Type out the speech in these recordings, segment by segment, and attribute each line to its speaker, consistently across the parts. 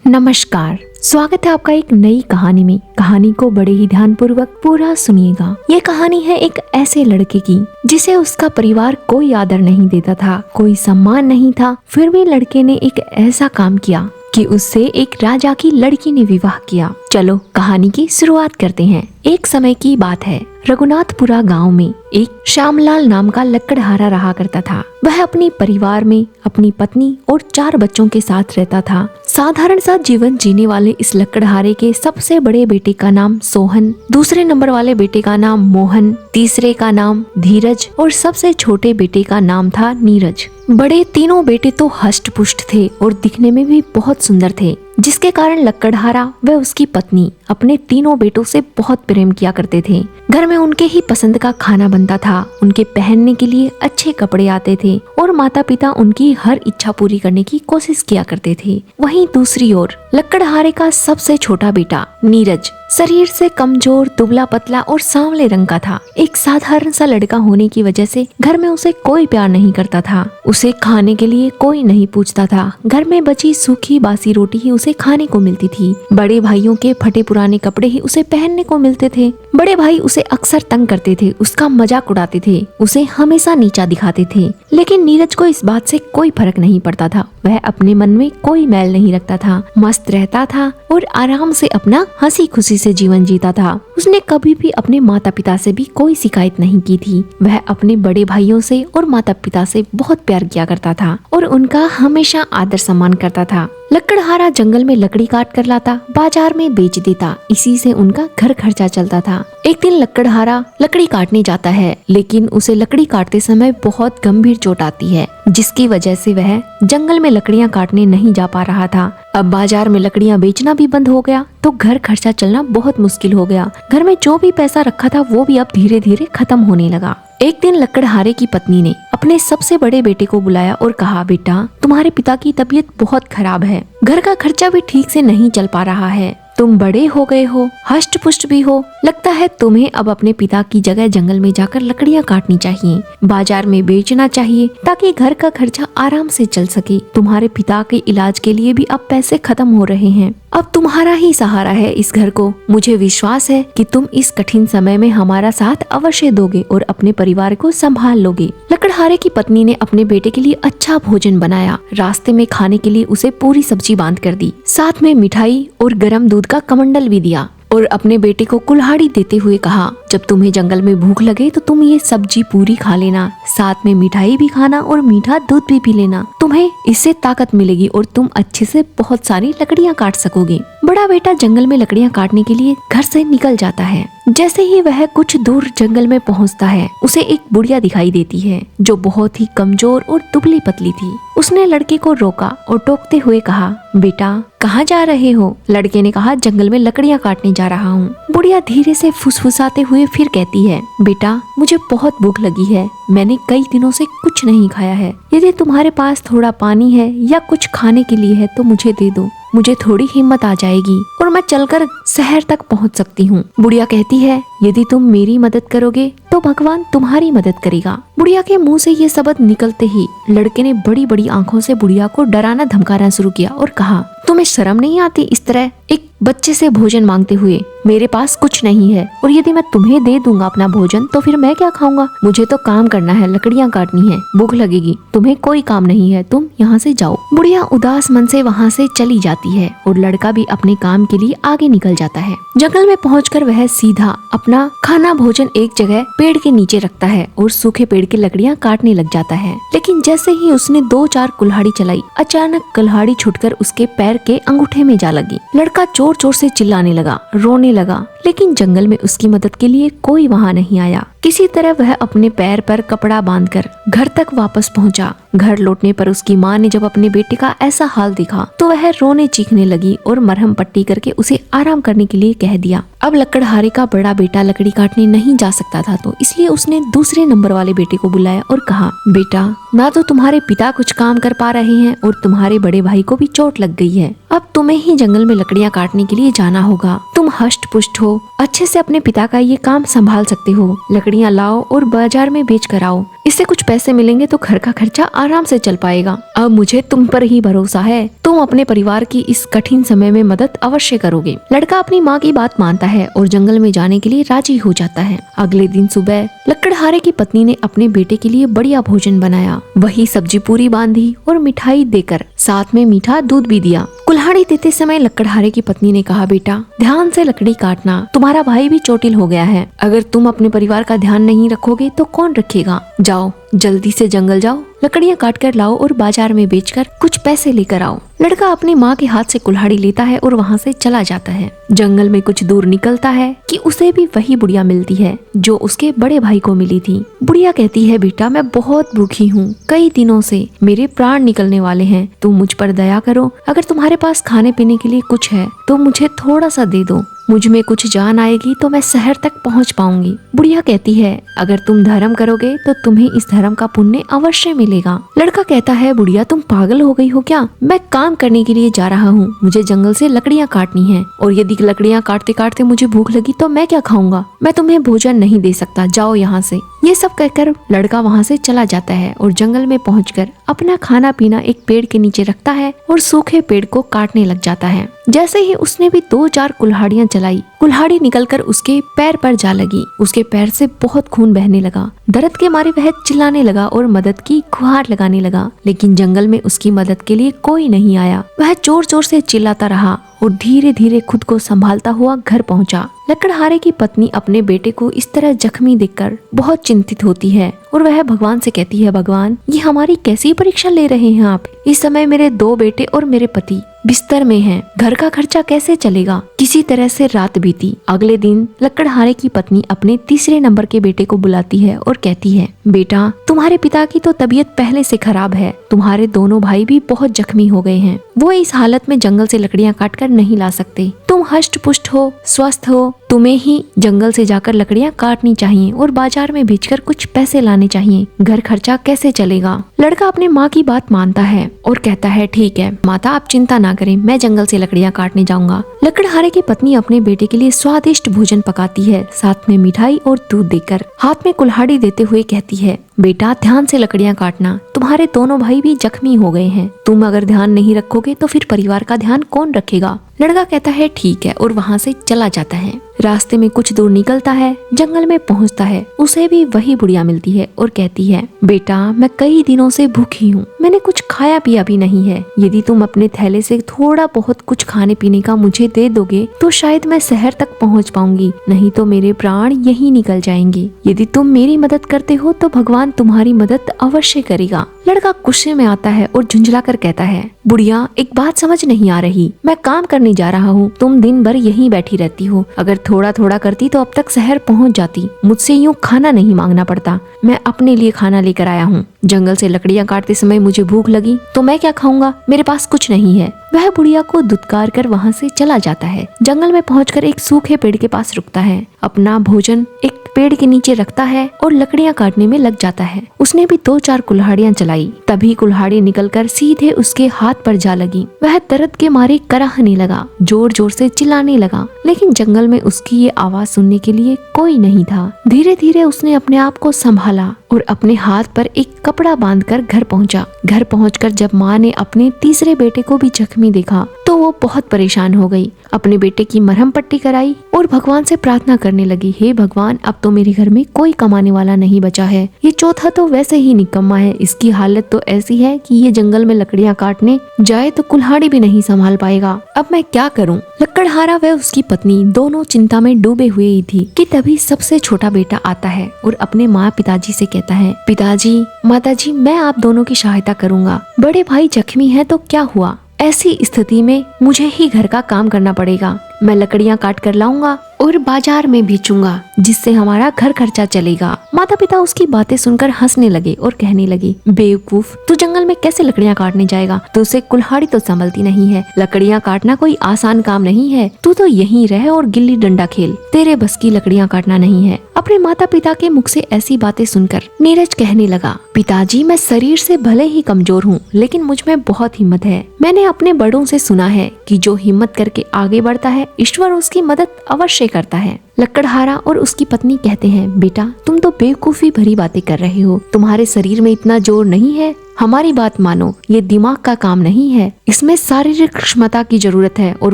Speaker 1: नमस्कार, स्वागत है आपका एक नई कहानी में। कहानी को बड़े ही ध्यानपूर्वक पूरा सुनिएगा। ये कहानी है एक ऐसे लड़के की जिसे उसका परिवार कोई आदर नहीं देता था, कोई सम्मान नहीं था। फिर भी लड़के ने एक ऐसा काम किया कि उससे एक राजा की लड़की ने विवाह किया। चलो कहानी की शुरुआत करते हैं। एक समय की बात है, रघुनाथपुरा गांव में एक श्यामलाल नाम का लकड़हारा रहा करता था। वह अपने परिवार में अपनी पत्नी और 4 बच्चों के साथ रहता था। साधारण सा जीवन जीने वाले इस लकड़हारे के सबसे बड़े बेटे का नाम सोहन, दूसरे नंबर वाले बेटे का नाम मोहन, तीसरे का नाम धीरज और सबसे छोटे बेटे का नाम था नीरज। बड़े तीनों बेटे तो हष्ट पुष्ट थे और दिखने में भी बहुत सुंदर थे, जिसके कारण लकड़हारा व उसकी पत्नी अपने तीनों बेटों से बहुत प्रेम किया करते थे। घर में उनके ही पसंद का खाना बनता था, उनके पहनने के लिए अच्छे कपड़े आते थे और माता पिता उनकी हर इच्छा पूरी करने की कोशिश किया करते थे। वहीं दूसरी ओर लकड़हारे का सबसे छोटा बेटा नीरज शरीर से कमजोर, दुबला पतला और सांवले रंग का था। एक साधारण सा लड़का होने की वजह से घर में उसे कोई प्यार नहीं करता था। उसे खाने के लिए कोई नहीं पूछता था। घर में बची सूखी बासी रोटी ही उसे खाने को मिलती थी। बड़े भाइयों के फटे पुराने कपड़े ही उसे पहनने को मिलते थे। बड़े भाई उसे अक्सर तंग करते थे, उसका मजाक उड़ाते थे, उसे हमेशा नीचा दिखाते थे। लेकिन नीरज को इस बात से कोई फर्क नहीं पड़ता था। वह अपने मन में कोई मैल नहीं रखता था, मस्त रहता था और आराम से अपना हंसी खुशी से जीवन जीता था। उसने कभी भी अपने माता पिता से भी कोई शिकायत नहीं की थी। वह अपने बड़े भाइयों से और माता पिता से बहुत प्यार किया करता था और उनका हमेशा आदर सम्मान करता था। लकड़हारा जंगल में लकड़ी काट कर लाता, बाजार में बेच देता, इसी से उनका घर खर्चा चलता था। एक दिन लकड़हारा लकड़ी काटने जाता है, लेकिन उसे लकड़ी काटते समय बहुत गंभीर चोट आती है, जिसकी वजह से वह जंगल में लकड़ियां काटने नहीं जा पा रहा था। अब बाजार में लकड़ियां बेचना भी बंद हो गया तो घर खर्चा चलना बहुत मुश्किल हो गया। घर में जो भी पैसा रखा था वो भी अब धीरे धीरे खत्म होने लगा। एक दिन लकड़हारे की पत्नी ने अपने सबसे बड़े बेटे को बुलाया और कहा, बेटा तुम्हारे पिता की तबीयत बहुत खराब है, घर का खर्चा भी ठीक से नहीं चल पा रहा है, तुम बड़े हो गए हो, हष्ट पुष्ट भी हो, लगता है तुम्हें अब अपने पिता की जगह जंगल में जाकर लकड़ियां काटनी चाहिए, बाजार में बेचना चाहिए ताकि घर का खर्चा आराम से चल सके। तुम्हारे पिता के इलाज के लिए भी अब पैसे खत्म हो रहे हैं, अब तुम्हारा ही सहारा है इस घर को। मुझे विश्वास है कि तुम इस कठिन समय में हमारा साथ अवश्य दोगे और अपने परिवार को संभाल लोगे। लकड़हारे की पत्नी ने अपने बेटे के लिए अच्छा भोजन बनाया। रास्ते में खाने के लिए उसे पूरी सब्जी बांध कर दी, साथ में मिठाई और गर्म दूध का कमंडल भी दिया और अपने बेटे को कुल्हाड़ी देते हुए कहा, जब तुम्हें जंगल में भूख लगे तो तुम ये सब्जी पूरी खा लेना, साथ में मिठाई भी खाना और मीठा दूध भी पी लेना, तुम्हें इससे ताकत मिलेगी और तुम अच्छे से बहुत सारी लकड़ियां काट सकोगे। बड़ा बेटा जंगल में लकड़ियां काटने के लिए घर से निकल जाता है। जैसे ही वह कुछ दूर जंगल में पहुंचता है, उसे एक बुढ़िया दिखाई देती है जो बहुत ही कमजोर और दुबली पतली थी। उसने लड़के को रोका और टोकते हुए कहा, बेटा कहाँ जा रहे हो? लड़के ने कहा, जंगल में लकड़ियां काटने जा रहा हूँ। बुढ़िया धीरे से फुसफुसाते हुए फिर कहती है, बेटा मुझे बहुत भूख लगी है, मैंने कई दिनों से कुछ नहीं खाया है, यदि तुम्हारे पास थोड़ा पानी है या कुछ खाने के लिए है तो मुझे दे दो, मुझे थोड़ी हिम्मत आ जाएगी और मैं चलकर शहर तक पहुंच सकती हूँ। बुढ़िया कहती है, यदि तुम मेरी मदद करोगे तो भगवान तुम्हारी मदद करेगा। बुढ़िया के मुंह से ये शब्द निकलते ही लड़के ने बड़ी बड़ी आंखों से बुढ़िया को डराना धमकाना शुरू किया और कहा, तुम्हें शर्म नहीं आती इस तरह एक बच्चे से भोजन मांगते हुए? मेरे पास कुछ नहीं है और यदि मैं तुम्हें दे दूंगा अपना भोजन तो फिर मैं क्या खाऊंगा? मुझे तो काम करना है, लकड़ियां काटनी है, भूख लगेगी, तुम्हें कोई काम नहीं है, तुम यहाँ से जाओ। बुढ़िया उदास मन से वहाँ से चली जाती है और लड़का भी अपने काम के लिए आगे निकल जाता है। जंगल में पहुंचकर वह सीधा अपना खाना भोजन एक जगह पेड़ के नीचे रखता है और सूखे पेड़ की लकड़ियां काटने लग जाता है। लेकिन जैसे ही उसने 2-4 कुल्हाड़ी चलाई, अचानक कुल्हाड़ी छुटकर उसके पैर के अंगूठे में जा लगी। लड़का जोर जोर से चिल्लाने लगा, रोने लगा, लेकिन जंगल में उसकी मदद के लिए कोई वहाँ नहीं आया। किसी तरह वह अपने पैर पर कपड़ा बांधकर घर तक वापस पहुंचा। घर लौटने पर उसकी माँ ने जब अपने बेटे का ऐसा हाल देखा तो वह रोने चीखने लगी और मरहम पट्टी करके उसे आराम करने के लिए कह दिया। अब लकड़हारे का बड़ा बेटा लकड़ी काटने नहीं जा सकता था तो इसलिए उसने दूसरे नंबर वाले बेटे को बुलाया और कहा, बेटा ना तो तुम्हारे पिता कुछ काम कर पा रहे हैं और तुम्हारे बड़े भाई को भी चोट लग गई है, अब तुम्हें ही जंगल में लकड़ियां काटने के लिए जाना होगा। तुम हष्ट पुष्ट हो, अच्छे से अपने पिता का ये काम संभाल सकते हो, लकड़ियां कुल्हाड़ियाँ लाओ और बाजार में बेच कर आओ, इससे कुछ पैसे मिलेंगे तो घर का खर्चा आराम से चल पाएगा। अब मुझे तुम पर ही भरोसा है, तुम अपने परिवार की इस कठिन समय में मदद अवश्य करोगे। लड़का अपनी माँ की बात मानता है और जंगल में जाने के लिए राजी हो जाता है। अगले दिन सुबह लकड़हारे की पत्नी ने अपने बेटे के लिए बढ़िया भोजन बनाया। वही सब्जी पूरी बांधी और मिठाई देकर साथ में मीठा दूध भी दिया। कुल्हाड़ी देते समय लकड़हारे की पत्नी ने कहा, बेटा ध्यान से लकड़ी काटना, तुम्हारा भाई भी चोटिल हो गया है। अगर तुम अपने परिवार का ध्यान नहीं रखोगे तो कौन रखेगा। जाओ जल्दी से जंगल जाओ, लकड़ियाँ काट कर लाओ और बाजार में बेचकर कुछ पैसे लेकर आओ। लड़का अपनी माँ के हाथ से कुल्हाड़ी लेता है और वहाँ से चला जाता है। जंगल में कुछ दूर निकलता है कि उसे भी वही बुढ़िया मिलती है जो उसके बड़े भाई को मिली थी। बुढ़िया कहती है, बेटा मैं बहुत भूखी हूँ, कई दिनों से मेरे प्राण निकलने वाले हैं, तुम मुझ पर दया करो। अगर तुम्हारे पास खाने पीने के लिए कुछ है तो मुझे थोड़ा सा दे दो, मुझ में कुछ जान आएगी तो मैं शहर तक पहुंच पाऊंगी। बुढ़िया कहती है, अगर तुम धर्म करोगे तो तुम्हें इस धर्म का पुण्य अवश्य मिलेगा। लड़का कहता है, बुढ़िया तुम पागल हो गई हो क्या? मैं काम करने के लिए जा रहा हूँ, मुझे जंगल से लकड़ियाँ काटनी है और यदि लकड़ियाँ काटते काटते मुझे भूख लगी तो मैं क्या खाऊंगा? मैं तुम्हें भोजन नहीं दे सकता, जाओ यहाँ से। ये सब कहकर लड़का वहाँ से चला जाता है और जंगल में पहुंचकर अपना खाना पीना एक पेड़ के नीचे रखता है और सूखे पेड़ को काटने लग जाता है। जैसे ही उसने भी 2-4 कुल्हाड़ियाँ चलाई, कुल्हाड़ी निकलकर उसके पैर पर जा लगी। उसके पैर से बहुत खून बहने लगा। दर्द के मारे वह चिल्लाने लगा और मदद की गुहार लगाने लगा, लेकिन जंगल में उसकी मदद के लिए कोई नहीं आया। वह जोर जोर से चिल्लाता रहा और धीरे धीरे खुद को संभालता हुआ घर पहुंचा। लकड़हारे की पत्नी अपने बेटे को इस तरह जख्मी देखकर बहुत चिंतित होती है और वह भगवान से कहती है, भगवान ये हमारी कैसी परीक्षा ले रहे हैं आप? इस समय मेरे 2 बेटे और मेरे पति बिस्तर में हैं, घर का खर्चा कैसे चलेगा? किसी तरह से रात बीती। अगले दिन लकड़हारे की पत्नी अपने तीसरे नंबर के बेटे को बुलाती है और कहती है, बेटा तुम्हारे पिता की तो तबीयत पहले से खराब है, तुम्हारे दोनों भाई भी बहुत जख्मी हो गए हैं, वो इस हालत में जंगल से लकड़ियाँ काट कर नहीं ला सकते। तुम हष्ट पुष्ट हो, स्वस्थ हो, तुम्हें ही जंगल से जाकर लकड़ियाँ काटनी चाहिए और बाजार में बेचकर कुछ पैसे लाने चाहिए, घर खर्चा कैसे चलेगा? लड़का अपने माँ की बात मानता है और कहता है, ठीक है माता आप चिंता ना करें, मैं जंगल से लकड़ियाँ काटने जाऊंगा। लकड़हारे की पत्नी अपने बेटे के लिए स्वादिष्ट भोजन पकाती है, साथ में मिठाई और दूध देकर हाथ में कुल्हाड़ी देते हुए कहती है, बेटा ध्यान से लकड़ियाँ काटना, तुम्हारे दोनों भाई भी जख्मी हो गए हैं, तुम अगर ध्यान नहीं रखोगे तो फिर परिवार का ध्यान कौन रखेगा? लड़का कहता है ठीक है और वहाँ से चला जाता है। रास्ते में कुछ दूर निकलता है, जंगल में पहुँचता है, उसे भी वही बुढ़िया मिलती है और कहती है, बेटा मैं कई दिनों से भूखी हूँ, मैंने कुछ खाया पिया भी नहीं है, यदि तुम अपने थैले से थोड़ा बहुत कुछ खाने पीने का मुझे दे दोगे तो शायद मैं शहर तक पहुँच पाऊंगी, नहीं तो मेरे प्राण यही निकल जाएंगे। यदि तुम मेरी मदद करते हो तो भगवान तुम्हारी मदद अवश्य करेगा। लड़का गुस्से में आता है और झुंझला कर कहता है, बुढ़िया एक बात समझ नहीं आ रही, मैं काम करने जा रहा हूँ, तुम दिन भर यहीं बैठी रहती हो, अगर थोड़ा थोड़ा करती तो अब तक शहर पहुँच जाती, मुझसे यूँ खाना नहीं मांगना पड़ता, मैं अपने लिए खाना लेकर आया हूँ। जंगल से लकड़ियाँ काटते समय मुझे भूख लगी तो मैं क्या खाऊंगा, मेरे पास कुछ नहीं है। वह बुढ़िया को दुत्कार कर वहाँ से चला जाता है। जंगल में पहुंचकर एक सूखे पेड़ के पास रुकता है, अपना भोजन एक पेड़ के नीचे रखता है और लकड़ियाँ काटने में लग जाता है। उसने भी 2-4 कुल्हाड़ियाँ चलाई, तभी कुल्हाड़ी निकलकर सीधे उसके हाथ पर जा लगी। वह दर्द के मारे कराहने लगा, जोर जोर से चिल्लाने लगा, लेकिन जंगल में उसकी ये आवाज सुनने के लिए कोई नहीं था। धीरे धीरे उसने अपने आप को संभाला और अपने हाथ पर एक कपड़ा बांधकर घर पहुंचा। घर पहुंचकर जब माँ ने अपने तीसरे बेटे को भी जख्मी देखा तो वो बहुत परेशान हो गई। अपने बेटे की मरहम पट्टी कराई और भगवान से प्रार्थना करने लगी, हे भगवान अब तो मेरे घर में कोई कमाने वाला नहीं बचा है, ये चौथा तो वैसे ही निकम्मा है, इसकी हालत तो ऐसी है कि ये जंगल में लकड़ियाँ काटने जाए तो कुल्हाड़ी भी नहीं संभाल पाएगा, अब मैं क्या करूँ? लकड़हारा व उसकी पत्नी दोनों चिंता में डूबे हुए ही थी कि तभी सबसे छोटा बेटा आता है और अपने माँ पिताजी से कहता है, पिताजी माताजी मैं आप दोनों की सहायता करूँगा, बड़े भाई जख्मी है तो क्या हुआ, ऐसी स्थिति में मुझे ही घर का काम करना पड़ेगा, मैं लकड़ियाँ काट कर लाऊंगा और बाजार में बेचूंगा जिससे हमारा घर खर्चा चलेगा। माता पिता उसकी बातें सुनकर हंसने लगे और कहने लगे, बेवकूफ तू जंगल में कैसे लकड़ियाँ काटने जाएगा, तुझसे कुल्हाड़ी तो संभलती नहीं है, लकड़ियाँ काटना कोई आसान काम नहीं है, तू तो यहीं रह और गिल्ली डंडा खेल, तेरे बस की लकड़ियाँ काटना नहीं है। अपने माता पिता के मुख से ऐसी बातें सुनकर नीरज कहने लगा, पिताजी मैं शरीर से भले ही कमजोर हूँ लेकिन मुझ में बहुत हिम्मत है। मैंने अपने बड़ों से सुना है कि जो हिम्मत करके आगे बढ़ता है ईश्वर उसकी मदद अवश्य करता है। लकड़हारा और उसकी पत्नी कहते हैं, बेटा तुम तो बेवकूफी भरी बातें कर रहे हो, तुम्हारे शरीर में इतना जोर नहीं है। हमारी बात मानो, ये दिमाग का काम नहीं है, इसमें शारीरिक क्षमता की जरूरत है और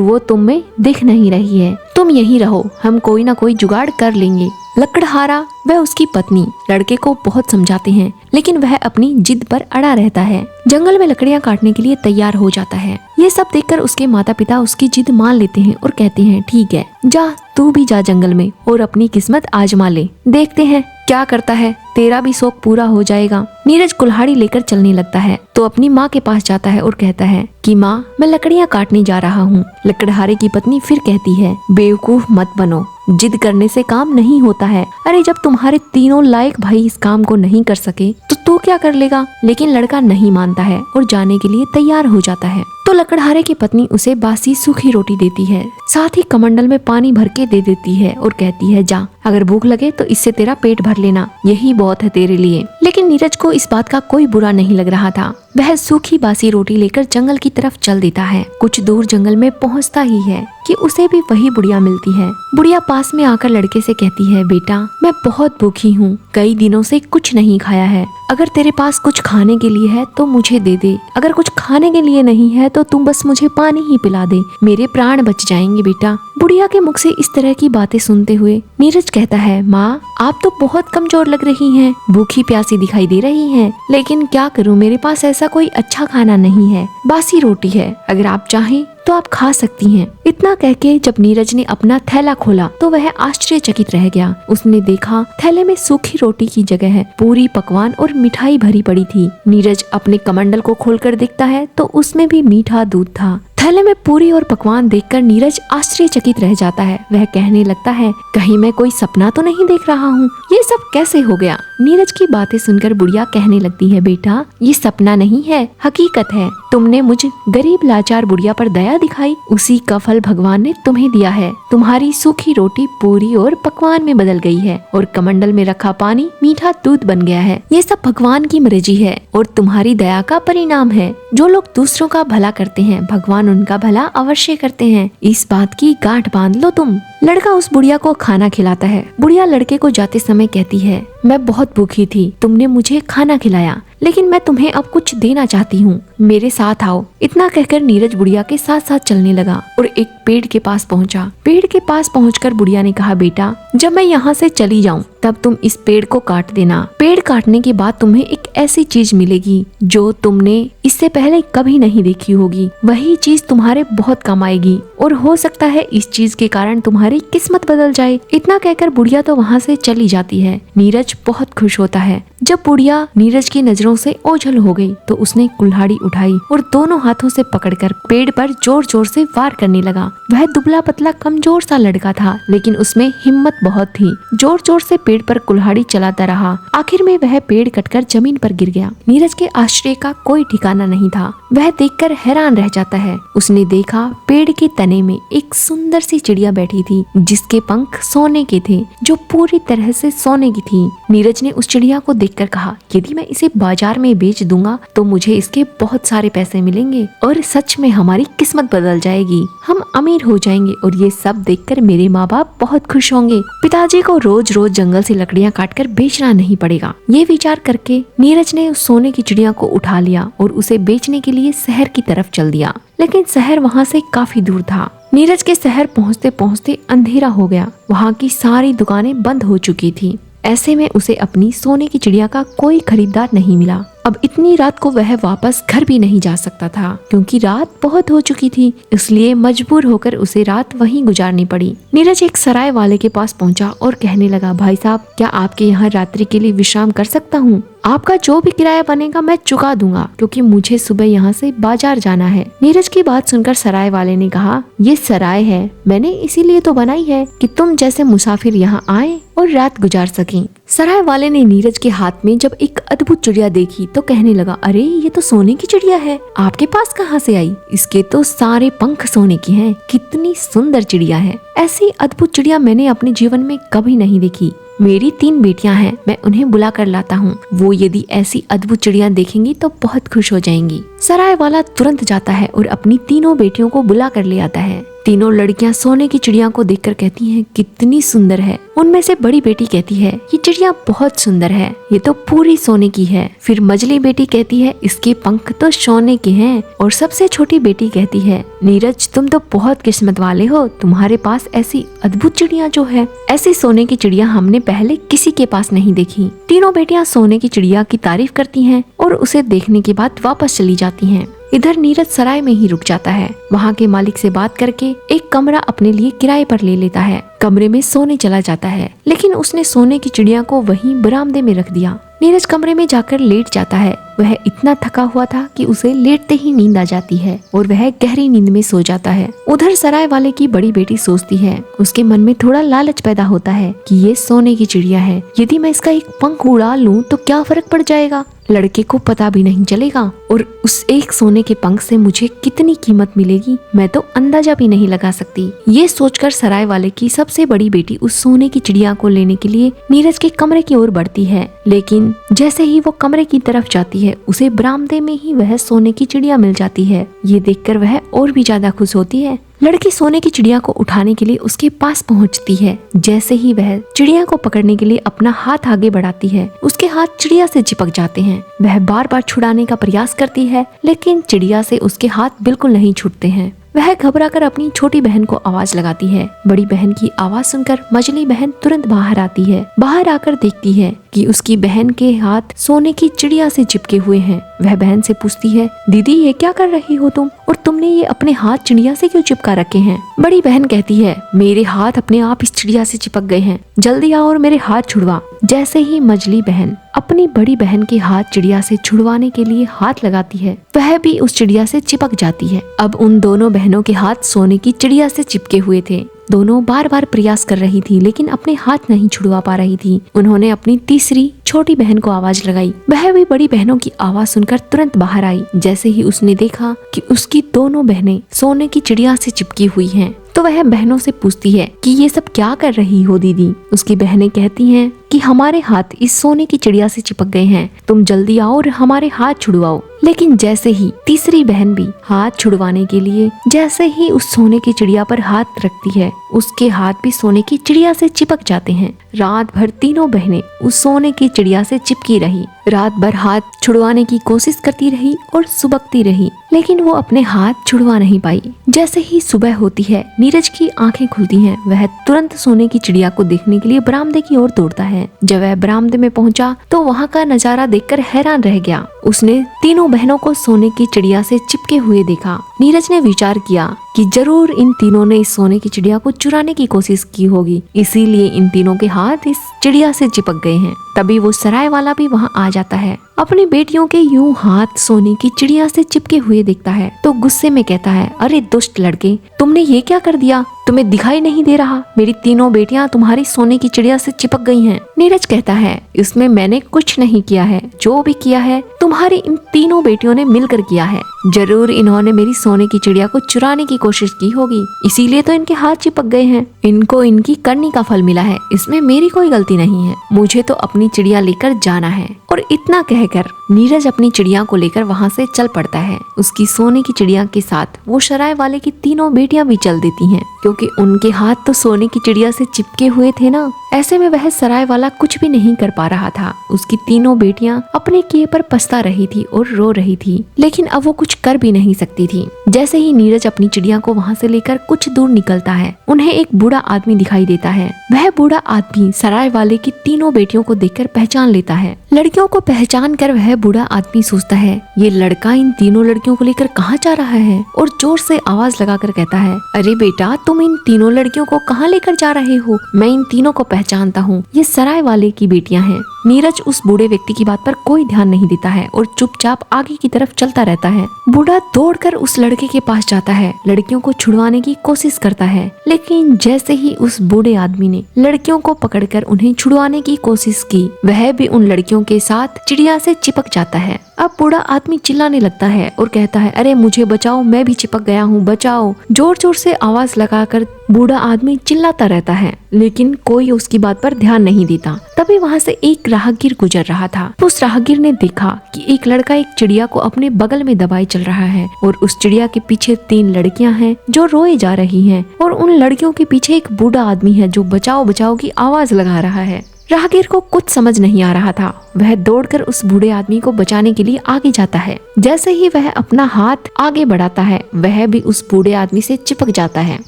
Speaker 1: वो तुम में दिख नहीं रही है। तुम यहीं रहो, हम कोई ना कोई जुगाड़ कर लेंगे। लकड़हारा वह उसकी पत्नी लड़के को बहुत समझाते हैं लेकिन वह अपनी जिद पर अड़ा रहता है। जंगल में लकड़ियां काटने के लिए तैयार हो जाता है। ये सब देखकर उसके माता पिता उसकी जिद मान लेते हैं और कहते हैं, ठीक है जा, तू भी जा जंगल में और अपनी किस्मत आजमा ले, देखते हैं क्या करता है, तेरा भी शौक पूरा हो जाएगा। नीरज कुल्हाड़ी लेकर चलने लगता है तो अपनी माँ के पास जाता है और कहता है कि माँ मैं लकड़ियाँ काटने जा रहा हूँ। लकड़हारे की पत्नी फिर कहती है, बेवकूफ मत बनो, जिद करने से काम नहीं होता है। अरे जब तुम्हारे तीनों लायक भाई इस काम को नहीं कर सके तो तू क्या कर लेगा। लेकिन लड़का नहीं मानता है और जाने के लिए तैयार हो जाता है। तो लकड़हारे की पत्नी उसे बासी सूखी रोटी देती है, साथ ही कमंडल में पानी भर के दे देती है और कहती है, जा अगर भूख लगे तो इससे तेरा पेट भर लेना, यही बहुत है तेरे लिए। लेकिन नीरज को इस बात का कोई बुरा नहीं लग रहा था। वह सूखी बासी रोटी लेकर जंगल की तरफ चल देता है। कुछ दूर जंगल में पहुंचता ही है कि उसे भी वही बुढ़िया मिलती है। बुढ़िया पास में आकर लड़के से कहती है, बेटा मैं बहुत भूखी हूँ, कई दिनों से कुछ नहीं खाया है, अगर तेरे पास कुछ खाने के लिए है तो मुझे दे दे, अगर कुछ खाने के लिए नहीं है तो तुम बस मुझे पानी ही पिला दे, मेरे प्राण बच जाएंगे बेटा। बुढ़िया के मुख से इस तरह की बातें सुनते हुए नीरज कहता है, माँ आप तो बहुत कमजोर लग रही हैं, भूखी प्यासी दिखाई दे रही हैं, लेकिन क्या करूँ मेरे पास ऐसा कोई अच्छा खाना नहीं है, बासी रोटी है, अगर आप चाहें तो आप खा सकती हैं। इतना कह के जब नीरज ने अपना थैला खोला तो वह आश्चर्यचकित रह गया। उसने देखा थैले में सूखी रोटी की जगह पूरी पकवान और मिठाई भरी पड़ी थी। नीरज अपने कमंडल को खोलकर देखता है तो उसमें भी मीठा दूध था। थैले में पूरी और पकवान देखकर नीरज आश्चर्यचकित रह जाता है। वह कहने लगता है, कहीं मैं कोई सपना तो नहीं देख रहा हूँ, ये सब कैसे हो गया। नीरज की बातें सुनकर बुढ़िया कहने लगती है, बेटा ये सपना नहीं है, हकीकत है। तुमने मुझ गरीब लाचार बुढ़िया पर दया दिखाई, उसी का फल भगवान ने तुम्हें दिया है। तुम्हारी सूखी रोटी पूरी और पकवान में बदल गई है और कमंडल में रखा पानी मीठा दूध बन गया है। ये सब भगवान की मर्जी है और तुम्हारी दया का परिणाम है। जो लोग दूसरों का भला करते हैं भगवान उनका भला अवश्य करते हैं, इस बात की गांठ बांध लो तुम। लड़का उस बुढ़िया को खाना खिलाता है। बुढ़िया लड़के को जाते समय कहती है, मैं बहुत भूखी थी, तुमने मुझे खाना खिलाया, लेकिन मैं तुम्हें अब कुछ देना चाहती हूँ, मेरे साथ आओ। इतना कहकर नीरज बुढ़िया के साथ साथ चलने लगा और एक पेड़ के पास पहुँचा। पेड़ के पास पहुँचकर बुढ़िया ने कहा, बेटा जब मैं यहाँ से चली जाऊँ तब तुम इस पेड़ को काट देना। पेड़ काटने के बाद तुम्हें एक ऐसी चीज मिलेगी जो तुमने इससे पहले कभी नहीं देखी होगी। वही चीज तुम्हारे बहुत काम आएगी और हो सकता है इस चीज के कारण तुम्हारी किस्मत बदल जाए। इतना कहकर बुढ़िया तो वहाँ से चली जाती है। नीरज बहुत खुश होता है। जब बुढ़िया नीरज की नजरों से ओझल हो गई तो उसने कुल्हाड़ी उठाई और दोनों हाथों से पकड़कर पेड़ पर जोर जोर से वार करने लगा। वह दुबला पतला कमजोर सा लड़का था, लेकिन उसमें हिम्मत बहुत थी। जोर जोर से पेड़ पर कुल्हाड़ी चलाता रहा। आखिर में वह पेड़ कटकर जमीन पर गिर गया। नीरज के आश्चर्य का कोई ठिकाना नहीं था। वह देखकर हैरान रह जाता है। उसने देखा पेड़ के तने में एक सुंदर सी चिड़िया बैठी थी, जिसके पंख सोने के थे, जो पूरी तरह से सोने की थी। नीरज ने उस चिड़िया को देखकर कहा, यदि मैं इसे बाजार में बेच दूंगा तो मुझे इसके बहुत सारे पैसे मिलेंगे और सच में हमारी किस्मत बदल जाएगी, हम अमीर हो जाएंगे और ये सब देखकर मेरे माँ बाप बहुत खुश होंगे। पिताजी को रोज रोज जंगल से लकड़ियाँ काटकर बेचना नहीं पड़ेगा। ये विचार करके नीरज ने उस सोने की चिड़िया को उठा लिया और उसे बेचने के लिए शहर की तरफ चल दिया। लेकिन शहर वहाँ से काफी दूर था। नीरज के शहर पहुँचते पहुँचते अंधेरा हो गया। वहाँ की सारी दुकानें बंद हो चुकी थी। ऐसे में उसे अपनी सोने की चिड़िया का कोई खरीदार नहीं मिला। अब इतनी रात को वह वापस घर भी नहीं जा सकता था, क्योंकि रात बहुत हो चुकी थी। इसलिए मजबूर होकर उसे रात वहीं गुजारनी पड़ी। नीरज एक सराय वाले के पास पहुंचा और कहने लगा, भाई साहब क्या आपके यहाँ रात्रि के लिए विश्राम कर सकता हूँ? आपका जो भी किराया बनेगा मैं चुका दूंगा, क्योंकि मुझे सुबह यहाँ से बाजार जाना है। नीरज की बात सुनकर सराय वाले ने कहा, ये सराय है, मैंने इसीलिए तो बनाई है कि तुम जैसे मुसाफिर यहाँ आए और रात गुजार सकें। सराय वाले ने नीरज के हाथ में जब एक अद्भुत चिड़िया देखी तो कहने लगा, अरे ये तो सोने की चिड़िया है, आपके पास कहाँ से आई? इसके तो सारे पंख सोने के हैं, कितनी सुंदर चिड़िया है। ऐसी अद्भुत चिड़िया मैंने अपने जीवन में कभी नहीं देखी। मेरी 3 बेटियां हैं, मैं उन्हें बुला कर लाता हूँ। वो यदि ऐसी अद्भुत चिड़िया देखेंगी तो बहुत खुश हो जाएंगी। सराय वाला तुरंत जाता है और अपनी तीनों बेटियों को बुला कर ले आता है। तीनों लड़कियां सोने की चिड़िया को देखकर कहती हैं, कितनी सुंदर है। उनमें से बड़ी बेटी कहती है, ये चिड़िया बहुत सुंदर है, ये तो पूरी सोने की है। फिर मझली बेटी कहती है, इसके पंख तो सोने के हैं। और सबसे छोटी बेटी कहती है, नीरज तुम तो बहुत किस्मत वाले हो, तुम्हारे पास ऐसी अद्भुत चिड़िया जो है, ऐसी सोने की चिड़िया हमने पहले किसी के पास नहीं देखी। तीनों बेटियां सोने की चिड़िया की तारीफ करती हैं और उसे देखने के बाद वापस चली जाती हैं। इधर नीरज सराय में ही रुक जाता है। वहाँ के मालिक से बात करके एक कमरा अपने लिए किराए पर ले लेता है। कमरे में सोने चला जाता है, लेकिन उसने सोने की चिड़िया को वहीं बरामदे में रख दिया। नीरज कमरे में जाकर लेट जाता है। वह इतना थका हुआ था कि उसे लेटते ही नींद आ जाती है और वह गहरी नींद में सो जाता है। उधर सराय वाले की बड़ी बेटी सोचती है, उसके मन में थोड़ा लालच पैदा होता है कि ये सोने की चिड़िया है, यदि मैं इसका एक पंख उड़ा लूं तो क्या फर्क पड़ जाएगा, लड़के को पता भी नहीं चलेगा और उस एक सोने के पंख से मुझे कितनी कीमत मिलेगी, मैं तो अंदाजा भी नहीं लगा सकती। ये सोचकर सराय वाले की सबसे बड़ी बेटी उस सोने की चिड़िया को लेने के लिए नीरज के कमरे की ओर बढ़ती है, लेकिन जैसे ही वो कमरे की तरफ जाती है, उसे बरामदे में ही वह सोने की चिड़िया मिल जाती है। ये देखकर वह और भी ज्यादा खुश होती है। लड़की सोने की चिड़िया को उठाने के लिए उसके पास पहुंचती है। जैसे ही वह चिड़िया को पकड़ने के लिए अपना हाथ आगे बढ़ाती है, उसके हाथ चिड़िया से चिपक जाते हैं। वह बार बार छुड़ाने का प्रयास करती है, लेकिन चिड़िया से उसके हाथ बिल्कुल नहीं छूटते हैं। वह घबराकर अपनी छोटी बहन को आवाज लगाती है। बड़ी बहन की आवाज सुनकर मझली बहन तुरंत बाहर आती है। बाहर आकर देखती है कि उसकी बहन के हाथ सोने की चिड़िया से चिपके हुए हैं। वह बहन से पूछती है, दीदी ये क्या कर रही हो तुम, और तुमने ये अपने हाथ चिड़िया से क्यों चिपका रखे हैं? बड़ी बहन कहती है, मेरे हाथ अपने आप इस चिड़िया से चिपक गए हैं, जल्दी आओ और मेरे हाथ छुड़वा। जैसे ही मझली बहन अपनी बड़ी बहन के हाथ चिड़िया से छुड़वाने के लिए हाथ लगाती है, वह भी उस चिड़िया से चिपक जाती है। अब उन दोनों बहनों के हाथ सोने की चिड़िया से चिपके हुए थे। दोनों बार बार प्रयास कर रही थी, लेकिन अपने हाथ नहीं छुड़वा पा रही थी। उन्होंने अपनी तीसरी छोटी बहन को आवाज लगाई। वह भी बड़ी बहनों की आवाज सुनकर तुरंत बाहर आई। जैसे ही उसने देखा कि उसकी दोनों बहनें सोने की चिड़िया से चिपकी हुई हैं, तो वह बहनों से पूछती है कि ये सब क्या कर रही हो दीदी। उसकी बहनें कहती हैं कि हमारे हाथ इस सोने की चिड़िया से चिपक गए हैं, तुम जल्दी आओ और हमारे हाथ छुड़वाओ। लेकिन जैसे ही तीसरी बहन भी हाथ छुड़वाने के लिए जैसे ही उस सोने की चिड़िया पर हाथ रखती है, उसके हाथ भी सोने की चिड़िया से चिपक जाते हैं। रात भर तीनों बहनें उस सोने की चिड़िया से चिपकी रही। रात भर हाथ छुड़वाने की कोशिश करती रही और सुबकती रही, लेकिन वो अपने हाथ छुड़वा नहीं पाई। जैसे ही सुबह होती है, नीरज की आंखें खुलती हैं। वह तुरंत सोने की चिड़िया को देखने के लिए बरामदे की ओर दौड़ता है। जब वह बरामदे में पहुंचा तो वहां का नजारा देखकर हैरान रह गया। उसने तीनों बहनों को सोने की चिड़िया से चिपके हुए देखा। नीरज ने विचार किया कि जरूर इन तीनों ने इस सोने की चिड़िया को चुराने की कोशिश की होगी, इसीलिए इन तीनों के हाथ इस चिड़िया से चिपक गए हैं। तभी वो सराय वाला भी वहाँ आ जाता है। अपनी बेटियों के यूं हाथ सोने की चिड़िया से चिपके हुए देखता है तो गुस्से में कहता है, अरे दुष्ट लड़के, तुमने ये क्या कर दिया? तुम्हें दिखाई नहीं दे रहा मेरी तीनों बेटियां तुम्हारी सोने की चिड़िया से चिपक गई हैं। नीरज कहता है, इसमें मैंने कुछ नहीं किया है, जो भी किया है तुम्हारी इन तीनों बेटियों ने मिलकर किया है। जरूर इन्होंने मेरी सोने की चिड़िया को चुराने की कोशिश की होगी, इसीलिए तो इनके हाथ चिपक गए हैं। इनको इनकी करनी का फल मिला है, इसमें मेरी कोई गलती नहीं है। मुझे तो अपनी चिड़िया लेकर जाना है। और इतना कहकर नीरज अपनी चिड़िया को लेकर वहाँ से चल पड़ता है। उसकी सोने की चिड़िया के साथ वो सराय वाले की तीनों बेटियां भी चल देती हैं, क्योंकि उनके हाथ तो सोने की चिड़िया से चिपके हुए थे ना। ऐसे में वह सराय वाला कुछ भी नहीं कर पा रहा था। उसकी तीनों बेटियां अपने किए पर पछता रही थी और रो रही थी, लेकिन अब वो कुछ कर भी नहीं सकती थी। जैसे ही नीरज अपनी चिड़िया को वहाँ से लेकर कुछ दूर निकलता है, उन्हें एक बूढ़ा आदमी दिखाई देता है। वह बूढ़ा आदमी सराय वाले की तीनों बेटियों को देखकर पहचान लेता है। लड़कियों को पहचान कर वह बूढ़ा आदमी सोचता है, ये लड़का इन तीनों लड़कियों को लेकर कहाँ जा रहा है, और जोर से आवाज लगाकर कहता है, अरे बेटा, तुम इन तीनों लड़कियों को कहाँ लेकर जा रहे हो? मैं इन तीनों को पहचानता हूँ, ये सराय वाले की बेटियां हैं। नीरज उस बूढ़े व्यक्ति की बात पर कोई ध्यान नहीं देता है और चुपचाप आगे की तरफ चलता रहता है। बूढ़ा दौड़कर उस लड़के के पास जाता है, लड़कियों को छुड़वाने की कोशिश करता है, लेकिन जैसे ही उस बूढ़े आदमी ने लड़कियों को पकड़कर उन्हें छुड़वाने की कोशिश की, वह भी उन लड़कियों के साथ चिड़िया से चिपक जाता है। अब बूढ़ा आदमी चिल्लाने लगता है और कहता है, अरे मुझे बचाओ, मैं भी चिपक गया हूँ, बचाओ। जोर जोर से आवाज लगाकर बूढ़ा आदमी चिल्लाता रहता है, लेकिन कोई उसकी बात पर ध्यान नहीं देता। तभी वहाँ से एक राहगीर गुजर रहा था। उस राहगीर ने देखा कि एक लड़का एक चिड़िया को अपने बगल में दबाए चल रहा है और उस चिड़िया के पीछे 3 लड़कियां हैं जो रोए जा रही हैं और उन लड़कियों के पीछे एक बूढ़ा आदमी है जो बचाओ बचाओ की आवाज लगा रहा है। राहगीर को कुछ समझ नहीं आ रहा था। वह दौड़कर उस बूढ़े आदमी को बचाने के लिए आगे जाता है। जैसे ही वह अपना हाथ आगे बढ़ाता है, वह भी उस बूढ़े आदमी से चिपक जाता है।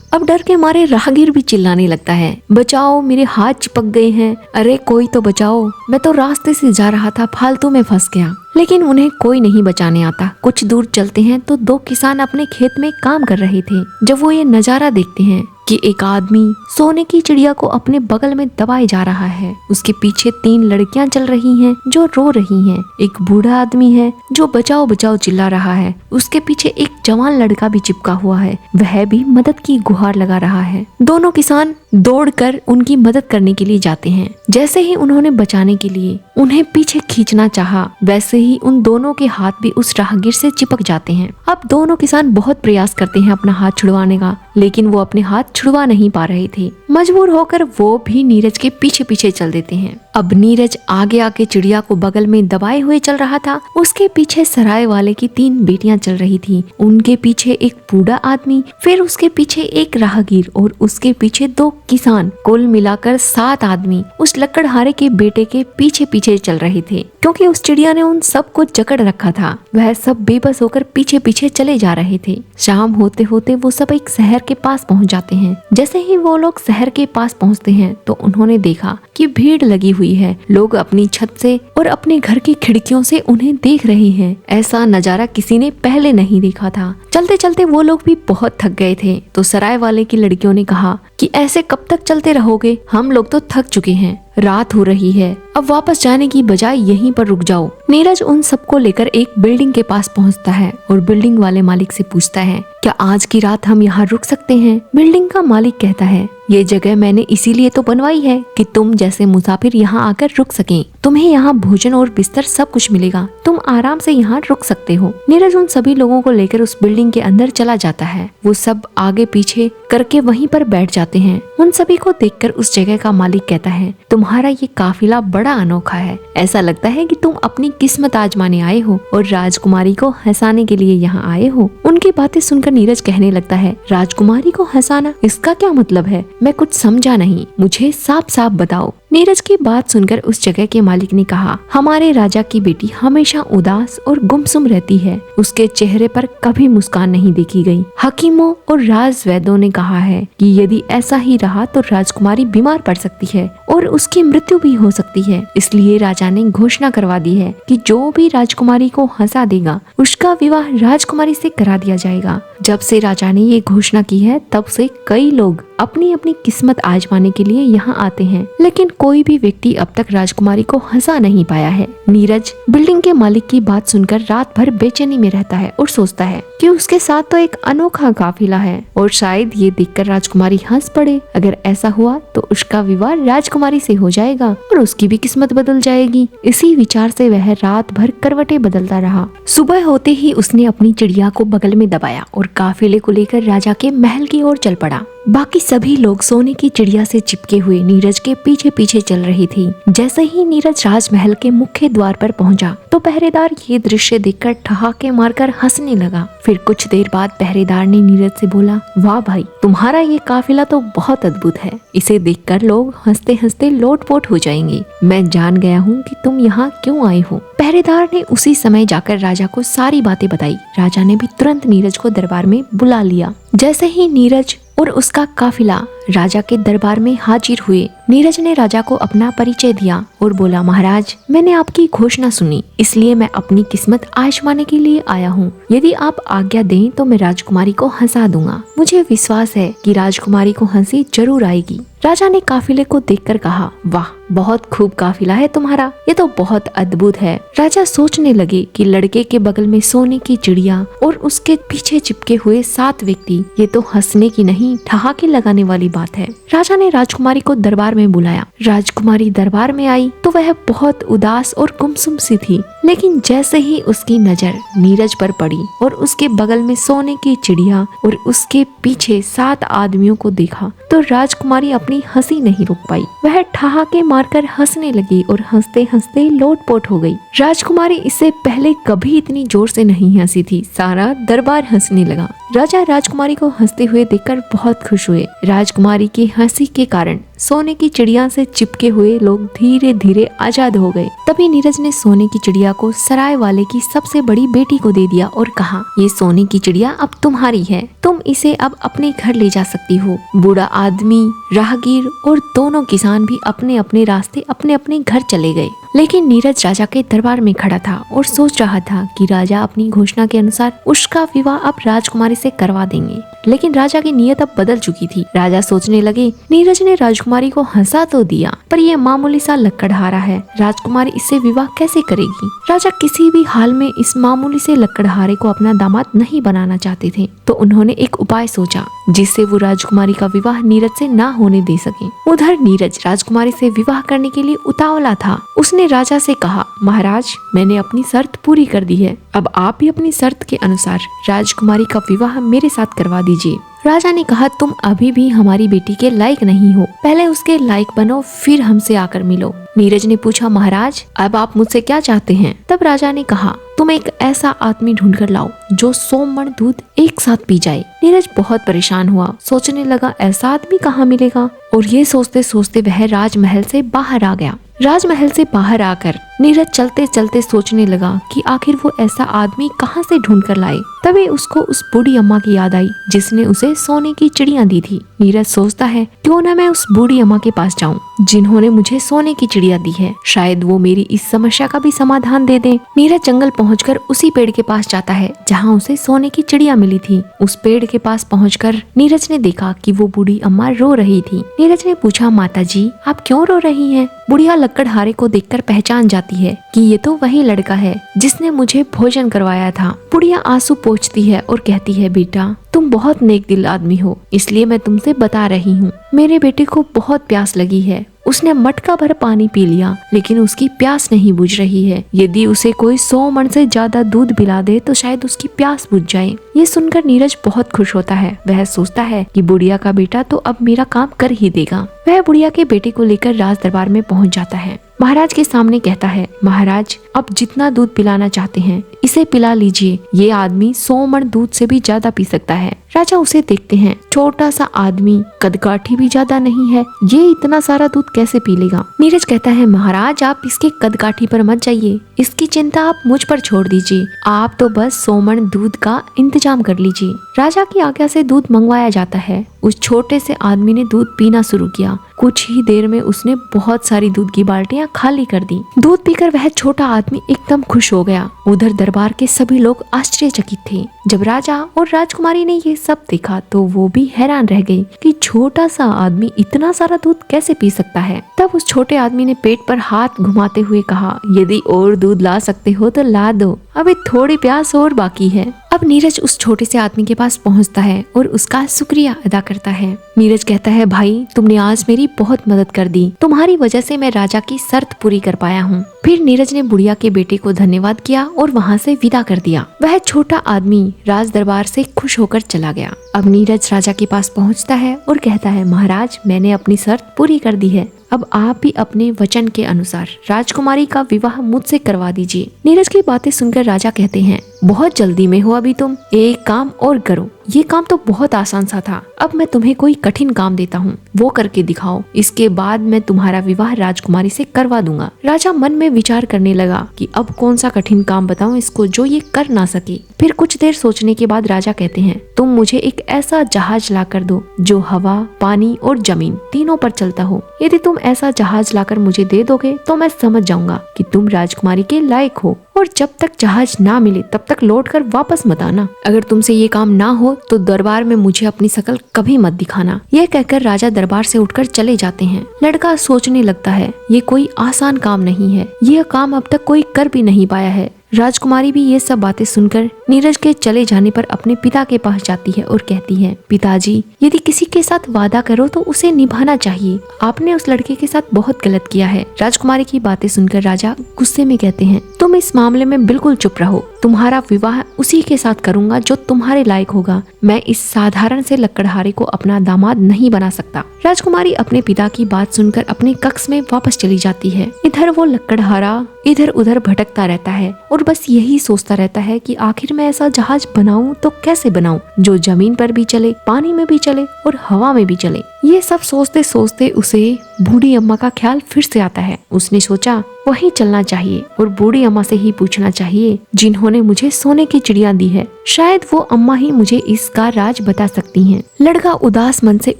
Speaker 1: अब डर के मारे राहगीर भी चिल्लाने लगता है, बचाओ, मेरे हाथ चिपक गए हैं, अरे कोई तो बचाओ, मैं तो रास्ते से जा रहा था, फालतू में फंस गया। लेकिन उन्हें कोई नहीं बचाने आता। कुछ दूर चलते हैं तो 2 किसान अपने खेत में काम कर रहे थे। जब वो ये नजारा देखते हैं कि एक आदमी सोने की चिड़िया को अपने बगल में दबाए जा रहा है, उसके पीछे 3 लड़कियां चल रही हैं जो रो रही हैं, एक बूढ़ा आदमी है जो बचाओ बचाओ चिल्ला रहा है, उसके पीछे एक जवान लड़का भी चिपका हुआ है, वह भी मदद की गुहार लगा रहा है। दोनों किसान दौड़कर उनकी मदद करने के लिए जाते हैं। जैसे ही उन्होंने बचाने के लिए उन्हें पीछे खींचना चाहा, वैसे ही उन दोनों के हाथ भी उस राहगीर से चिपक जाते हैं। अब दोनों किसान बहुत प्रयास करते हैं अपना हाथ छुड़वाने का, लेकिन वो अपने हाथ छुड़वा नहीं पा रहे थे। मजबूर होकर वो भी नीरज के पीछे पीछे चल देते हैं। अब नीरज आगे आके चिड़िया को बगल में दबाए हुए चल रहा था। उसके पीछे सराय वाले की 3 बेटियां चल रही थी, उनके पीछे एक बूढ़ा आदमी, फिर उसके पीछे एक राहगीर और उसके पीछे 2 किसान। कुल मिलाकर 7 आदमी उस लकड़हारे के बेटे के पीछे पीछे चल रहे थे। क्योंकि उस चिड़िया ने उन सबको जकड़ रखा था, वह सब बेबस होकर पीछे पीछे चले जा रहे थे। शाम होते होते वो सब एक शहर के पास पहुंच जाते हैं। जैसे ही वो लोग शहर के पास पहुंचते हैं तो उन्होंने देखा कि भीड़ लगी हुई है। लोग अपनी छत से और अपने घर की खिड़कियों से उन्हें देख रहे हैं। ऐसा नजारा किसी ने पहले नहीं देखा था। चलते चलते वो लोग भी बहुत थक गए थे, तो सराय वाले की लड़कियों ने कहा कि ऐसे कब तक चलते रहोगे, हम लोग तो थक चुके हैं, रात हो रही है, अब वापस जाने की बजाय यहीं पर रुक जाओ। नीरज उन सबको लेकर एक बिल्डिंग के पास पहुंचता है और बिल्डिंग वाले मालिक से पूछता है, क्या आज की रात हम यहाँ रुक सकते हैं? बिल्डिंग का मालिक कहता है, ये जगह मैंने इसीलिए तो बनवाई है कि तुम जैसे मुसाफिर यहाँ आकर रुक सकें। तुम्हें यहाँ भोजन और बिस्तर सब कुछ मिलेगा, तुम आराम से यहाँ रुक सकते हो। नीरज उन सभी लोगों को लेकर उस बिल्डिंग के अंदर चला जाता है। वो सब आगे पीछे करके वहीं पर बैठ जाते हैं। उन सभी को देखकर उस जगह का मालिक कहता है, तुम्हारा ये काफिला बड़ा अनोखा है, ऐसा लगता है कि तुम अपनी किस्मत आजमाने आए हो और राजकुमारी को हंसाने के लिए यहाँ आए हो। उनकी बातें सुनकर नीरज कहने लगता है, राजकुमारी को हंसाना, इसका क्या मतलब है? मैं कुछ समझा नहीं, मुझे साफ साफ बताओ। नीरज की बात सुनकर उस जगह के मालिक ने कहा, हमारे राजा की बेटी हमेशा उदास और गुमसुम रहती है, उसके चेहरे पर कभी मुस्कान नहीं देखी गई। हकीमों और राजवैद्यों ने कहा है कि यदि ऐसा ही रहा तो राजकुमारी बीमार पड़ सकती है और उसकी मृत्यु भी हो सकती है। इसलिए राजा ने घोषणा करवा दी है कि जो भी राजकुमारी को हंसा देगा उसका विवाह राजकुमारी से करा दिया जाएगा। जब से राजा ने ये घोषणा की है तब से कई लोग अपनी अपनी किस्मत आजमाने के लिए यहाँ आते हैं, लेकिन कोई भी व्यक्ति अब तक राजकुमारी को हंसा नहीं पाया है। नीरज बिल्डिंग के मालिक की बात सुनकर रात भर बेचैनी में रहता है और सोचता है कि उसके साथ तो एक अनोखा काफिला है और शायद ये देखकर राजकुमारी हंस पड़े। अगर ऐसा हुआ तो उसका विवाह राजकुमारी से हो जाएगा और उसकी भी किस्मत बदल जाएगी। इसी विचार से वह रात भर करवटें बदलता रहा। सुबह होते ही उसने अपनी चिड़िया को बगल में दबाया और काफिले को लेकर राजा के महल की ओर चल पड़ा। बाकी सभी लोग सोने की चिड़िया से चिपके हुए नीरज के पीछे पीछे चल रही थी। जैसे ही नीरज राजमहल के मुख्य द्वार पर पहुंचा तो पहरेदार ये दृश्य देखकर ठहाके मारकर हंसने लगा। फिर कुछ देर बाद पहरेदार ने नीरज से बोला, वाह भाई, तुम्हारा ये काफिला तो बहुत अद्भुत है, इसे देखकर लोग हंसते हंसते लोटपोट हो जाएंगे। मैं जान गया हूँ कि तुम यहाँ क्यों आए हो। पहरेदार ने उसी समय जाकर राजा को सारी बातें बताई। राजा ने भी तुरंत नीरज को दरबार में बुला लिया। जैसे ही नीरज और उसका काफिला राजा के दरबार में हाजिर हुए, नीरज ने राजा को अपना परिचय दिया और बोला, महाराज, मैंने आपकी घोषणा सुनी, इसलिए मैं अपनी किस्मत आजमाने के लिए आया हूँ। यदि आप आज्ञा दें तो मैं राजकुमारी को हंसा दूंगा। मुझे विश्वास है कि राजकुमारी को हंसी जरूर आएगी। राजा ने काफिले को देखकर कहा, वाह, बहुत खूब काफिला है तुम्हारा, ये तो बहुत अद्भुत है। राजा सोचने लगे कि लड़के के बगल में सोने की चिड़िया और उसके पीछे चिपके हुए 7 व्यक्ति, ये तो हंसने की नहीं ठहाके लगाने वाली बात है। राजा ने राजकुमारी को दरबार में बुलाया। राजकुमारी दरबार में आई तो वह बहुत उदास और गुमसुम सी थी, लेकिन जैसे ही उसकी नजर नीरज पर पड़ी और उसके बगल में सोने की चिड़िया और उसके पीछे 7 आदमियों को देखा तो राजकुमारी अपनी हंसी नहीं रोक पाई। वह ठहाके मारकर हंसने लगी और हंसते हंसते लोटपोट हो गई। राजकुमारी इससे पहले कभी इतनी जोर से नहीं हंसी थी। सारा दरबार हंसने लगा। राजा राजकुमारी को हंसते हुए देखकर बहुत खुश हुए। राजकुमारी की हंसी के कारण सोने की चिड़िया से चिपके हुए लोग धीरे धीरे आजाद हो गए। तभी नीरज ने सोने की चिड़िया को सराय वाले की सबसे बड़ी बेटी को दे दिया और कहा, ये सोने की चिड़िया अब तुम्हारी है, तुम इसे अब अपने घर ले जा सकती हो। बूढ़ा आदमी, राहगीर और दोनों किसान भी अपने अपने रास्ते अपने अपने घर चले गए। लेकिन नीरज राजा के दरबार में खड़ा था और सोच रहा था कि राजा अपनी घोषणा के अनुसार उसका विवाह अब राजकुमारी से करवा देंगे। लेकिन राजा की नीयत अब बदल चुकी थी। राजा सोचने लगे, नीरज ने राजकुमारी को हंसा तो दिया, पर यह मामूली सा लकड़हारा है, राजकुमारी इससे विवाह कैसे करेगी। राजा किसी भी हाल में इस मामूली से लकड़हारे को अपना दामाद नहीं बनाना चाहते थे, तो उन्होंने एक उपाय सोचा जिससे वो राजकुमारी का विवाह नीरज से ना होने दे सके। उधर नीरज राजकुमारी से विवाह करने के लिए उतावला था। उसने राजा से कहा, महाराज, मैंने अपनी शर्त पूरी कर दी है, अब आप भी अपनी शर्त के अनुसार राजकुमारी का विवाह मेरे साथ करवा दीजिए। राजा ने कहा, तुम अभी भी हमारी बेटी के लायक नहीं हो, पहले उसके लायक बनो, फिर हमसे आकर मिलो। नीरज ने पूछा, महाराज, अब आप मुझसे क्या चाहते हैं? तब राजा ने कहा, तुम एक ऐसा आदमी ढूंढ कर लाओ जो 100 मण दूध एक साथ पी जाए। नीरज बहुत परेशान हुआ, सोचने लगा ऐसा आदमी कहाँ मिलेगा, और ये सोचते सोचते वह राजमहल से बाहर आ गया। राजमहल से बाहर आकर नीरज चलते चलते सोचने लगा कि आखिर वो ऐसा आदमी कहाँ से ढूंढ कर लाए। तभी उसको उस बूढ़ी अम्मा की याद आई जिसने उसे सोने की चिड़िया दी थी। नीरज सोचता है, क्यों ना मैं उस बूढ़ी अम्मा के पास जाऊं जिन्होंने मुझे सोने की चिड़िया दी है, शायद वो मेरी इस समस्या का भी समाधान दे दे। नीरज जंगल पहुंचकर उसी पेड़ के पास जाता है जहाँ उसे सोने की चिड़िया मिली थी। उस पेड़ के पास पहुंचकर नीरज ने देखा कि वो बूढ़ी अम्मा रो रही थी। नीरज ने पूछा, माता जी, आप क्यों रो रही हैं? बुढ़िया लकड़हारे को देखकर पहचान जाती है कि ये तो वही लड़का है जिसने मुझे भोजन करवाया था। बुढ़िया आंसू पोंछती है और कहती है, बेटा, तुम बहुत नेक दिल आदमी हो, इसलिए मैं तुमसे बता रही हूँ, मेरे बेटे को बहुत प्यास लगी है। उसने मटका भर पानी पी लिया, लेकिन उसकी प्यास नहीं बुझ रही है। यदि उसे कोई 100 मण से ज्यादा दूध पिला दे तो शायद उसकी प्यास बुझ जाए। ये सुनकर नीरज बहुत खुश होता है। वह सोचता है कि बुढ़िया का बेटा तो अब मेरा काम कर ही देगा। वह बुढ़िया के बेटे को लेकर राज दरबार में पहुंच जाता है। महाराज के सामने कहता है, महाराज, अब जितना दूध पिलाना चाहते हैं इसे पिला लीजिए। ये आदमी 100 मण दूध से भी ज्यादा पी सकता है। राजा उसे देखते हैं, छोटा सा आदमी, कदकाठी भी ज्यादा नहीं है, ये इतना सारा दूध कैसे पी लेगा। नीरज कहता है, महाराज, आप इसके कदकाठी पर मत जाइए, इसकी चिंता आप मुझ पर छोड़ दीजिए, आप तो बस 100 मण दूध का इंतजाम कर लीजिए। राजा की आज्ञा से दूध मंगवाया जाता है। उस छोटे से आदमी ने दूध पीना शुरू किया। कुछ ही देर में उसने बहुत सारी दूध की बाल्टियां खाली कर दी। दूध पीकर वह छोटा आदमी एकदम खुश हो गया। उधर दरबार के सभी लोग आश्चर्यचकित थे। जब राजा और राजकुमारी ने ये सब देखा तो वो भी हैरान रह गई कि छोटा सा आदमी इतना सारा दूध कैसे पी सकता है। तब उस छोटे आदमी ने पेट पर हाथ घुमाते हुए कहा, यदि और दूध ला सकते हो तो ला दो, अभी थोड़ी प्यास और बाकी है। अब नीरज उस छोटे से आदमी के पास पहुंचता है और उसका शुक्रिया अदा करता है। नीरज कहता है, भाई, तुमने आज मेरी बहुत मदद कर दी, तुम्हारी वजह से मैं राजा की शर्त पूरी कर पाया हूँ। फिर नीरज ने बुढ़िया के बेटे को धन्यवाद किया और वहाँ से विदा कर दिया। वह छोटा आदमी राज दरबार से खुश होकर चला गया। अब नीरज राजा के पास पहुँचता है और कहता है, महाराज, मैंने अपनी शर्त पूरी कर दी है, अब आप भी अपने वचन के अनुसार राजकुमारी का विवाह मुझसे करवा दीजिए। नीरज की बातें सुनकर राजा कहते हैं, बहुत जल्दी में हो अभी तुम, एक काम और करो। ये काम तो बहुत आसान सा था, अब मैं तुम्हें कोई कठिन काम देता हूँ, वो करके दिखाओ, इसके बाद मैं तुम्हारा विवाह राजकुमारी से करवा दूंगा। राजा मन में विचार करने लगा कि अब कौन सा कठिन काम बताऊं इसको जो ये कर ना सके। फिर कुछ देर सोचने के बाद राजा कहते हैं, तुम मुझे एक ऐसा जहाज ला कर दो जो हवा, पानी और जमीन तीनों पर चलता हो। यदि तुम ऐसा जहाज लाकर मुझे दे दोगे तो मैं समझ जाऊंगा कि तुम राजकुमारी के लायक हो, और जब तक जहाज ना मिले तब तक लौटकर वापस मत आना। अगर तुमसे ये काम ना हो तो दरबार में मुझे अपनी शकल कभी मत दिखाना। यह कहकर राजा दरबार से उठकर चले जाते हैं। लड़का सोचने लगता है, ये कोई आसान काम नहीं है, यह काम अब तक कोई कर भी नहीं पाया है। राजकुमारी भी ये सब बातें सुनकर नीरज के चले जाने पर अपने पिता के पास जाती है और कहती है, पिताजी, यदि किसी के साथ वादा करो तो उसे निभाना चाहिए। आपने उस लड़के के साथ बहुत गलत किया है। राजकुमारी की बातें सुनकर राजा गुस्से में कहते हैं, तुम इस मामले में बिल्कुल चुप रहो। तुम्हारा विवाह उसी के साथ करूंगा जो तुम्हारे लायक होगा। मैं इस साधारण से लकड़हारे को अपना दामाद नहीं बना सकता। राजकुमारी अपने पिता की बात सुनकर अपने कक्ष में वापस चली जाती है। इधर वो लकड़हारा इधर उधर भटकता रहता है और बस यही सोचता रहता है कि आखिर मैं ऐसा जहाज बनाऊं तो कैसे बनाऊं जो जमीन पर भी चले, पानी में भी चले और हवा में भी चले। ये सब सोचते सोचते उसे बूढ़ी अम्मा का ख्याल फिर से आता है। उसने सोचा वहीं चलना चाहिए और बूढ़ी अम्मा से ही पूछना चाहिए जिन्होंने मुझे सोने की चिड़िया दी है। शायद वो अम्मा ही मुझे इसका राज बता सकती हैं। लड़का उदास मन से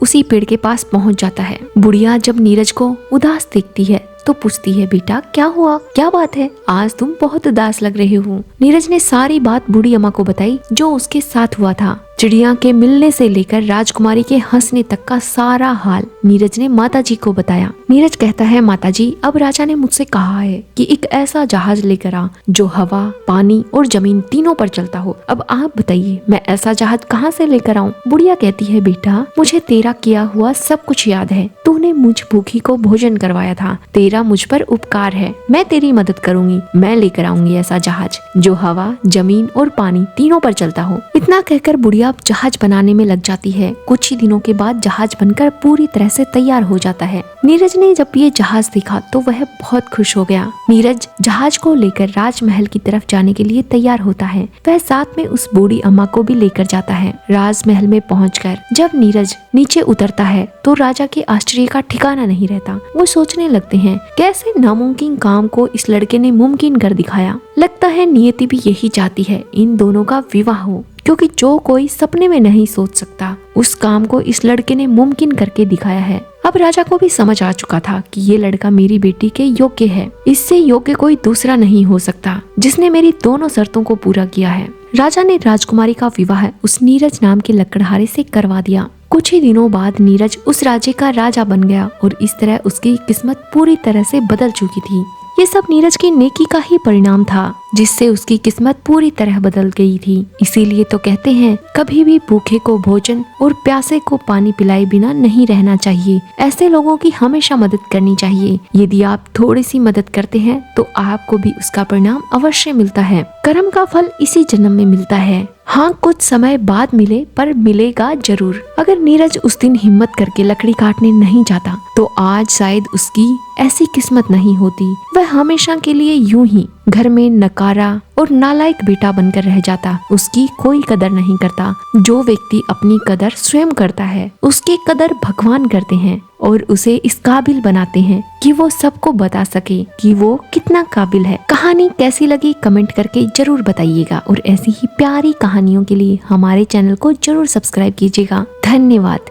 Speaker 1: उसी पेड़ के पास पहुंच जाता है। बुढ़िया जब नीरज को उदास देखती है तो पूछती है, बेटा क्या हुआ, क्या बात है, आज तुम बहुत उदास लग रहे हो। नीरज ने सारी बात बूढ़ी अम्मा को बताई जो उसके साथ हुआ था। चिड़िया के मिलने से लेकर राजकुमारी के हंसने तक का सारा हाल नीरज ने माताजी को बताया। नीरज कहता है, माताजी, अब राजा ने मुझसे कहा है कि एक ऐसा जहाज लेकर आ जो हवा, पानी और जमीन तीनों पर चलता हो। अब आप बताइए मैं ऐसा जहाज कहाँ से लेकर आऊँ। बुढ़िया कहती है, बेटा मुझे तेरा किया हुआ सब कुछ याद है। तूने मुझ भूखी को भोजन करवाया था, तेरा मुझ पर उपकार है। मैं तेरी मदद करूंगी। मैं लेकर आऊंगी ऐसा जहाज जो हवा, जमीन और पानी तीनों पर चलता हो। इतना कहकर बुढ़िया जहाज बनाने में लग जाती है। कुछ ही दिनों के बाद जहाज बनकर पूरी तरह से तैयार हो जाता है। नीरज ने जब ये जहाज देखा तो वह बहुत खुश हो गया। नीरज जहाज को लेकर राजमहल की तरफ जाने के लिए तैयार होता है। वह साथ में उस बूढ़ी अम्मा को भी लेकर जाता है। राजमहल में पहुंचकर जब नीरज नीचे उतरता है तो राजा के आश्चर्य का ठिकाना नहीं रहता। वो सोचने लगते हैं, कैसे नामुमकिन काम को इस लड़के ने मुमकिन कर दिखाया। लगता है नियति भी यही चाहती है इन दोनों का विवाह हो, क्योंकि जो कोई सपने में नहीं सोच सकता उस काम को इस लड़के ने मुमकिन करके दिखाया है। अब राजा को भी समझ आ चुका था कि ये लड़का मेरी बेटी के योग्य है। इससे योग्य कोई दूसरा नहीं हो सकता जिसने मेरी दोनों शर्तों को पूरा किया है। राजा ने राजकुमारी का विवाह उस नीरज नाम के लकड़हारे से करवा दिया। कुछ ही दिनों बाद नीरज उस राज्य का राजा बन गया और इस तरह उसकी किस्मत पूरी तरह से बदल चुकी थी। ये सब नीरज की नेकी का ही परिणाम था जिससे उसकी किस्मत पूरी तरह बदल गई थी। इसीलिए तो कहते हैं, कभी भी भूखे को भोजन और प्यासे को पानी पिलाए बिना नहीं रहना चाहिए। ऐसे लोगों की हमेशा मदद करनी चाहिए। यदि आप थोड़ी सी मदद करते हैं तो आपको भी उसका परिणाम अवश्य मिलता है। कर्म का फल इसी जन्म में मिलता है। हाँ, कुछ समय बाद मिले पर मिलेगा जरूर। अगर नीरज उस दिन हिम्मत करके लकड़ी काटने नहीं जाता तो आज शायद उसकी ऐसी किस्मत नहीं होती। वह हमेशा के लिए यूं ही घर में नकारा और नालायक बेटा बनकर रह जाता। उसकी कोई कदर नहीं करता। जो व्यक्ति अपनी कदर स्वयं करता है उसकी कदर भगवान करते हैं और उसे इस काबिल बनाते हैं कि वो सबको बता सके कि वो कितना काबिल है। कहानी कैसी लगी कमेंट करके जरूर बताइएगा और ऐसी ही प्यारी कहानियों के लिए हमारे चैनल को जरूर सब्सक्राइब कीजिएगा। धन्यवाद।